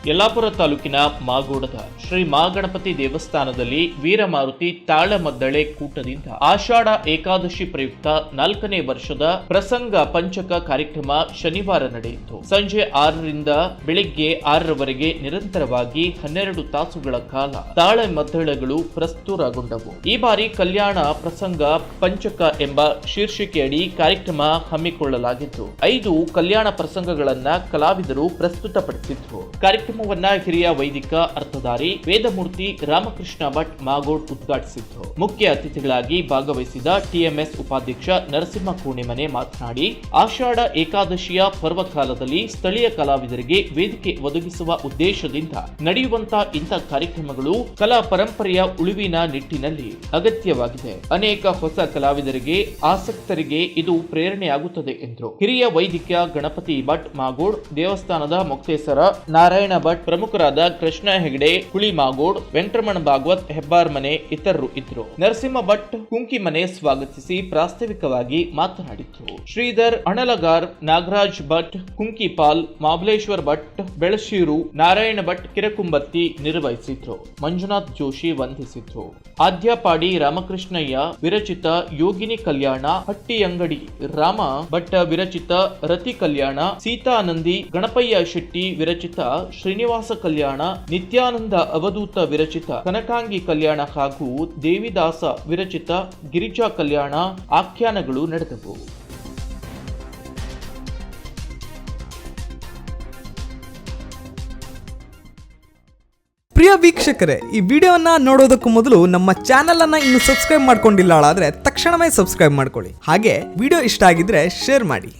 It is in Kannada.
ಯಲ್ಲಾಪುರ ತಾಲೂಕಿನ ಮಾಗೋಡದ ಶ್ರೀ ಮಹಾಗಣಪತಿ ದೇವಸ್ಥಾನದಲ್ಲಿ ವೀರಮಾರುತಿ ತಾಳಮದ್ದಳೆ ಕೂಟದಿಂದ ಆಷಾಢ ಏಕಾದಶಿ ಪ್ರಯುಕ್ತ 4ನೇ ವರ್ಷದ ಪ್ರಸಂಗ ಪಂಚಕ ಕಾರ್ಯಕ್ರಮ ಶನಿವಾರ ನಡೆಯಿತು. ಸಂಜೆ 6ರಿಂದ ಬೆಳಿಗ್ಗೆ 6ರವರೆಗೆ ನಿರಂತರವಾಗಿ 12 ತಾಸುಗಳ ಕಾಲ ತಾಳಮದ್ದಳೆಗಳು ಪ್ರಸ್ತುತಗೊಂಡವು. ಈ ಬಾರಿ ಕಲ್ಯಾಣ ಪ್ರಸಂಗ ಪಂಚಕ ಎಂಬ ಶೀರ್ಷಿಕೆಯಡಿ ಕಾರ್ಯಕ್ರಮ ಹಮ್ಮಿಕೊಳ್ಳಲಾಗಿದ್ದು 5 ಕಲ್ಯಾಣ ಪ್ರಸಂಗಗಳನ್ನ ಕಲಾವಿದರು ಪ್ರಸ್ತುತಪಡಿಸಿದ್ರು. ಕಾರ್ಯಕ್ರಮವನ್ನ ಹಿರಿಯ ವೈದಿಕ ಅರ್ಥಧಾರಿ ವೇದಮೂರ್ತಿ ರಾಮಕೃಷ್ಣ ಭಟ್ ಮಾಗೋಡ್ ಉದ್ಘಾಟಿಸಿದ್ರು. ಮುಖ್ಯ ಅತಿಥಿಗಳಾಗಿ ಭಾಗವಹಿಸಿದ ಟಿಎಂಎಸ್ ಉಪಾಧ್ಯಕ್ಷ ನರಸಿಂಹ ಕೋಣೆಮನೆ ಮಾತನಾಡಿ, ಆಷಾಢ ಏಕಾದಶಿಯ ಪರ್ವಕಾಲದಲ್ಲಿ ಸ್ಥಳೀಯ ಕಲಾವಿದರಿಗೆ ವೇದಿಕೆ ಒದಗಿಸುವ ಉದ್ದೇಶದಿಂದ ನಡೆಯುವಂತಹ ಇಂಥ ಕಾರ್ಯಕ್ರಮಗಳು ಕಲಾ ಪರಂಪರೆಯ ಉಳಿವಿನ ನಿಟ್ಟಿನಲ್ಲಿ ಅಗತ್ಯವಾಗಿದೆ. ಅನೇಕ ಹೊಸ ಕಲಾವಿದರಿಗೆ ಆಸಕ್ತರಿಗೆ ಇದು ಪ್ರೇರಣೆಯಾಗುತ್ತದೆ ಎಂದರು. ಹಿರಿಯ ವೈದಿಕ ಗಣಪತಿ ಭಟ್ ಮಾಗೋಡ್, ದೇವಸ್ಥಾನದ ಮೊಕ್ತೇಸರ ನಾರಾಯಣ ಭಟ್, ಪ್ರಮುಖರಾದ ಕೃಷ್ಣ ಹೆಗಡೆ ಕುಳಿ ಮಾಗೋಡ್, ವೆಂಕಟರಮಣ ಭಾಗವತ್ ಹೆಬ್ಬಾರ್ ಮನೆ ಇತರರು ಇದ್ರು. ನರಸಿಂಹ ಭಟ್ ಕುಂಕಿಮನೆ ಸ್ವಾಗತಿಸಿ ಪ್ರಾಸ್ತಾವಿಕವಾಗಿ ಮಾತನಾಡಿದ್ರು. ಶ್ರೀಧರ್ ಅಣಲಗಾರ್, ನಾಗರಾಜ್ ಭಟ್ ಕುಂಕಿಪಾಲ್, ಮಾಬಲೇಶ್ವರ್ ಭಟ್ ಬೆಳಶೀರು, ನಾರಾಯಣ ಭಟ್ ಕಿರಕುಂಬತ್ತಿ ನಿರ್ವಹಿಸಿದ್ರು. ಮಂಜುನಾಥ್ ಜೋಶಿ ವಂದಿಸಿದ್ರು. ಆದ್ಯಪಾಡಿ ರಾಮಕೃಷ್ಣಯ್ಯ ವಿರಚಿತ ಯೋಗಿನಿ ಕಲ್ಯಾಣ, ಹಟ್ಟಿಯಂಗಡಿ ರಾಮ ಭಟ್ ವಿರಚಿತ ರತಿ ಕಲ್ಯಾಣ, ಸೀತಾನಂದಿ ಗಣಪಯ್ಯ ಶೆಟ್ಟಿ ವಿರಚಿತ ಶ್ರೀನಿವಾಸ ಕಲ್ಯಾಣ, ನಿತ್ಯಾನಂದ ಅವಧೂತ ವಿರಚಿತ ಕನಕಾಂಗಿ ಕಲ್ಯಾಣ ಹಾಗೂ ದೇವಿದಾಸ ವಿರಚಿತ ಗಿರಿಜಾ ಕಲ್ಯಾಣ ಆಖ್ಯಾನಗಳು ನಡೆದವು. ಪ್ರಿಯ ವೀಕ್ಷಕರೇ, ಈ ವಿಡಿಯೋನ ನೋಡೋದಕ್ಕೂ ಮೊದಲು ನಮ್ಮ ಚಾನೆಲ್ ಅನ್ನ ಇನ್ನು ಸಬ್ಸ್ಕ್ರೈಬ್ ಮಾಡ್ಕೊಂಡಿಲ್ಲ ಆದ್ರೆ ತಕ್ಷಣವೇ ಸಬ್ಸ್ಕ್ರೈಬ್ ಮಾಡ್ಕೊಳ್ಳಿ. ಹಾಗೆ ವಿಡಿಯೋ ಇಷ್ಟ ಆಗಿದ್ರೆ ಶೇರ್ ಮಾಡಿ.